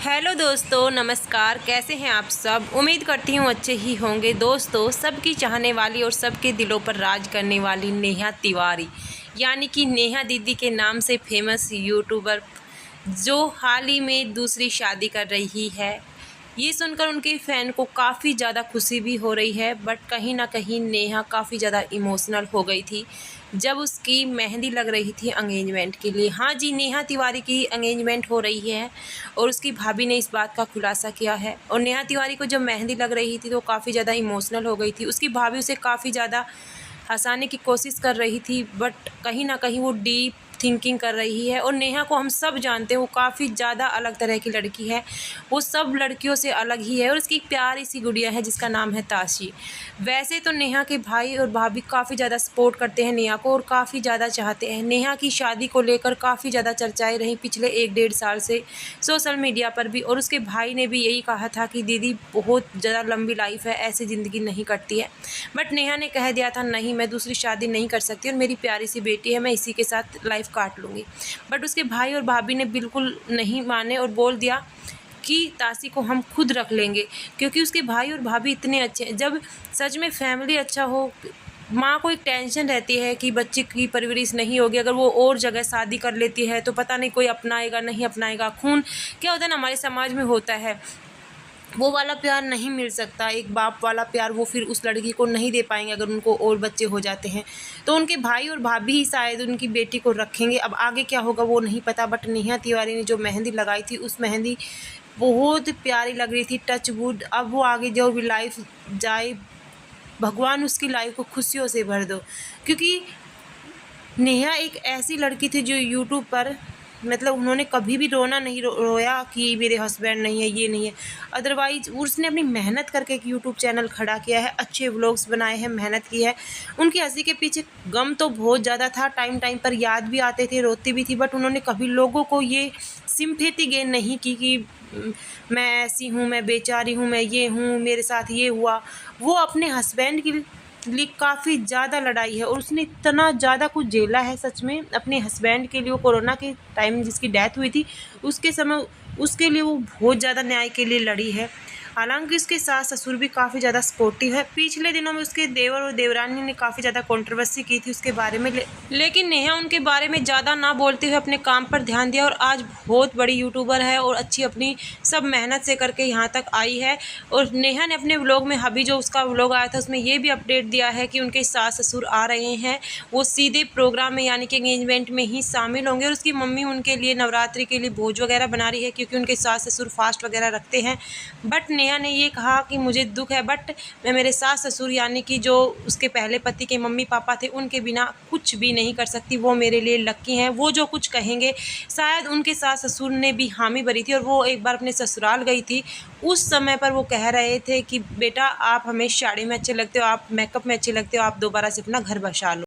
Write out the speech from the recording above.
Hello दोस्तों, नमस्कार। कैसे हैं आप सब? उम्मीद करती हूँ अच्छे ही होंगे। दोस्तों, सबकी चाहने वाली और सबके दिलों पर राज करने वाली नेहा तिवारी यानी कि नेहा दीदी के नाम से फेमस यूट्यूबर जो हाल ही में दूसरी शादी कर रही है, ये सुनकर उनके फ़ैन को काफ़ी ज़्यादा खुशी भी हो रही है। बट कहीं ना कहीं नेहा काफ़ी ज़्यादा इमोशनल हो गई थी जब उसकी मेहंदी लग रही थी एंगेजमेंट के लिए। हाँ जी, नेहा तिवारी की एंगेजमेंट हो रही है और उसकी भाभी ने इस बात का खुलासा किया है। और नेहा तिवारी को जब मेहंदी लग रही थी तो काफ़ी ज़्यादा इमोशनल हो गई थी। उसकी भाभी उसे काफ़ी ज़्यादा हंसाने की कोशिश कर रही थी, बट कहीं ना कहीं वो डीप थिंकिंग कर रही है। और नेहा को हम सब जानते हैं, वो काफ़ी ज़्यादा अलग तरह की लड़की है। वो सब लड़कियों से अलग ही है और उसकी एक प्यारी सी गुड़िया है जिसका नाम है ताशी। वैसे तो नेहा के भाई और भाभी काफ़ी ज़्यादा सपोर्ट करते हैं नेहा को और काफ़ी ज़्यादा चाहते हैं। नेहा की शादी को लेकर काफ़ी ज़्यादा चर्चाएं रहीं पिछले 1-1.5 साल से सोशल मीडिया पर भी। और उसके भाई ने भी यही कहा था कि दीदी बहुत ज़्यादा लंबी लाइफ है, ऐसी ज़िंदगी नहीं कटती है। बट नेहा ने कह दिया था, नहीं, मैं दूसरी शादी नहीं कर सकती और मेरी प्यारी सी बेटी है, मैं इसी के साथ लाइफ काट लूँगी। बट उसके भाई और भाभी ने बिल्कुल नहीं माने और बोल दिया कि ताशी को हम खुद रख लेंगे, क्योंकि उसके भाई और भाभी इतने अच्छे हैं। जब सच में फैमिली अच्छा हो, माँ को एक टेंशन रहती है कि बच्चे की परवरिश नहीं होगी, अगर वो और जगह शादी कर लेती है तो पता नहीं कोई अपनाएगा नहीं अपनाएगा। खून क्या होता है ना, हमारे समाज में होता है, वो वाला प्यार नहीं मिल सकता। एक बाप वाला प्यार वो फिर उस लड़की को नहीं दे पाएंगे अगर उनको और बच्चे हो जाते हैं। तो उनके भाई और भाभी ही शायद उनकी बेटी को रखेंगे। अब आगे क्या होगा वो नहीं पता। बट नेहा तिवारी ने जो मेहंदी लगाई थी, उस मेहंदी बहुत प्यारी लग रही थी। टच वुड, अब वो आगे जो भी लाइफ जाए, भगवान उसकी लाइफ को खुशियों से भर दो। क्योंकि नेहा एक ऐसी लड़की थी जो यूट्यूब पर, मतलब उन्होंने कभी भी रोना नहीं रोया कि मेरे हस्बैंड नहीं है, ये नहीं है। अदरवाइज उसने अपनी मेहनत करके एक यूट्यूब चैनल खड़ा किया है, अच्छे व्लॉग्स बनाए हैं, मेहनत की है। उनकी हंसी के पीछे गम तो बहुत ज़्यादा था, टाइम टाइम पर याद भी आते थे, रोती भी थी। बट उन्होंने कभी लोगों को ये सिंपैथी गेन नहीं की कि मैं ऐसी हूँ, मैं बेचारी हूँ, मैं ये हूँ, मेरे साथ ये हुआ। वो अपने हस्बैंड की लिए काफ़ी ज़्यादा लड़ाई है और उसने इतना ज़्यादा कुछ झेला है सच में अपने हस्बैंड के लिए। वो कोरोना के टाइम जिसकी डेथ हुई थी उसके समय उसके लिए वो बहुत ज़्यादा न्याय के लिए लड़ी है। हालांकि उसके सास ससुर भी काफ़ी ज़्यादा सपोर्टिव है। पिछले दिनों में उसके देवर और देवरानी ने काफ़ी ज़्यादा कंट्रोवर्सी की थी उसके बारे में, लेकिन नेहा उनके बारे में ज़्यादा ना बोलते हुए अपने काम पर ध्यान दिया और आज बहुत बड़ी यूट्यूबर है और अच्छी अपनी सब मेहनत से करके यहाँ तक आई है। और नेहा ने अपने व्लॉग में, अभी जो उसका व्लॉग आया था उसमें ये भी अपडेट दिया है कि उनके सास ससुर आ रहे हैं। वो सीधे प्रोग्राम में यानी कि एंगेजमेंट में ही शामिल होंगे और उसकी मम्मी उनके लिए नवरात्रि के लिए भोज वगैरह बना रही है, क्योंकि उनके सास ससुर फास्ट वगैरह रखते हैं। बट नेहा ने ये कहा कि मुझे दुख है, बट मैं मेरे सास ससुर यानी कि जो उसके पहले पति के मम्मी पापा थे उनके बिना कुछ भी नहीं कर सकती। वो मेरे लिए लक्की हैं, वो जो कुछ कहेंगे। शायद उनके सास ससुर ने भी हामी भरी थी और वो एक बार अपने ससुराल गई थी, उस समय पर वो कह रहे थे कि बेटा आप हमें साड़ी में अच्छे लगते हो, आप मेकअप में अच्छे लगते हो, आप दोबारा से अपना घर बसा लो।